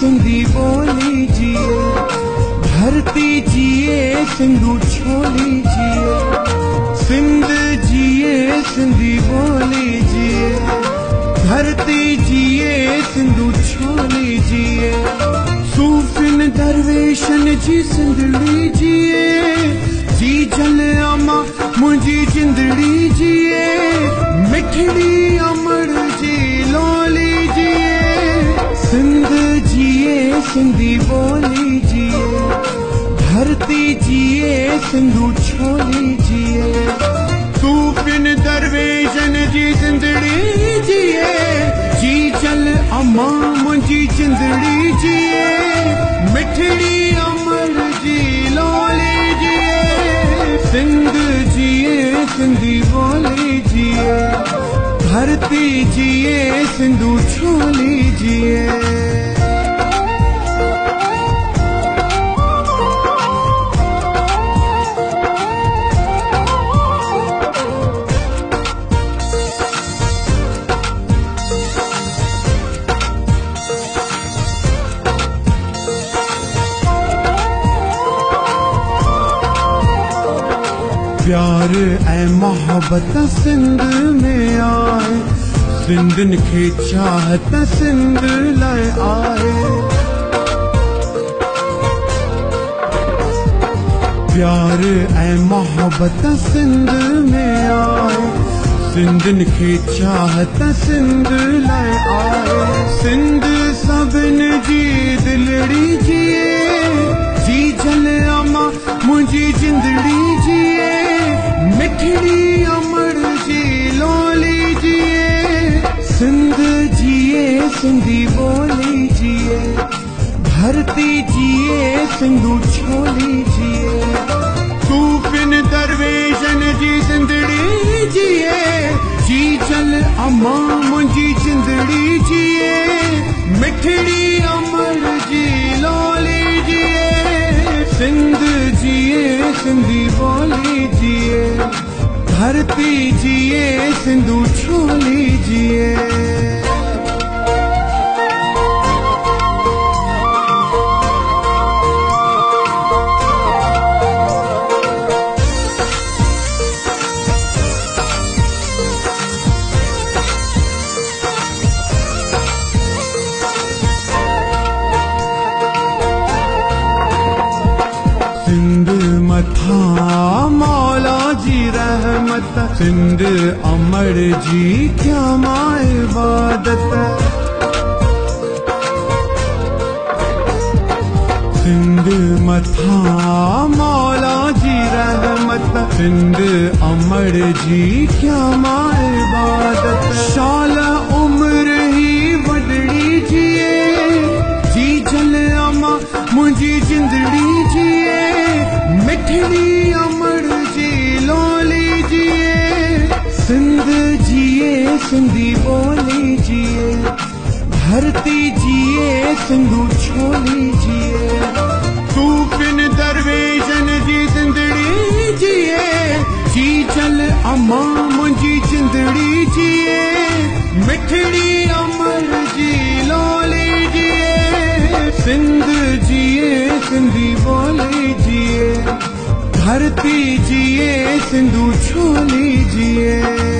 सिंधी बोली जिए, धरती जिए सिंधु छोली जिए, सिंध जिए सिंधी बोली जिए, धरती जिए सिंधु छोली जिए, सूफिन दरवेशन जी सिंधड़ी जिए, जी जल अमा मुंहिंजी जिंदड़ी जिए, मिठड़ी अमर जी लोली जिए, सिंध जिए सिंधी बोली जिए, धरती जिए सिंधु छोली जिए, सूफिन दरवेशन जी जिंदड़ी जिए, जी जल अमा मुंहिंजी जिंदड़ी जिए, मिठड़ी अमर जी लोली जिए, सिंध जिए सिंधी बोली जिए, धरती जिए सिंधु छोली जिए। प्यार ऐं मोहब्बत सिंध में आए, सिंधन खे चाहत सिंध लाइ आहे, प्यार ऐं मोहब्बत सिंध में आए, सिंधन खे चाहत सिंध लाइ आहे, सिंध सभिन जी दिलड़ी जिए, जी जल अमा मुंहिंजी जिंदड़ी जिए, मिठड़ी अमर जी लोली जिए, सिंध जिए सिंधी बोली जिए, धरती जिए सिंधु छोली जिए, सूफिन दरवेशन जी जिंदड़ी जिए, जी जल अमा मुंहिंजी जिंदड़ी जिए, मिठड़ी अमर जी लोली जिए, सिंध जिए सिंधी बोली जिए, धरती जिए सिंधु छोली जिए। सिंध मथा मौला जी रहमत, सिंध अमर जी क्या मां इबादत, सिंध मथा मौला जी रहमत, सिंध अमर जी क्या मां इबादत, शाल उम्र ही वडड़ी जिए, जी जल अमा मुंहिंजी जिंदड़ी जिए, मिठड़ी अमर जी लोली जिए, सिंध जिए सिंधी बोली जिए, धरती जिए सिंधु छोली जिए, सूफिन दरवेशन जी जिंदड़ी जिए, जी जल अमा मुंहिंजी जिंदड़ी जिए, मिठड़ी अमर जी लोली जिए, सिंध जिए सिंधी बोली जिए, धरती जिए सिंधु छोली जिए।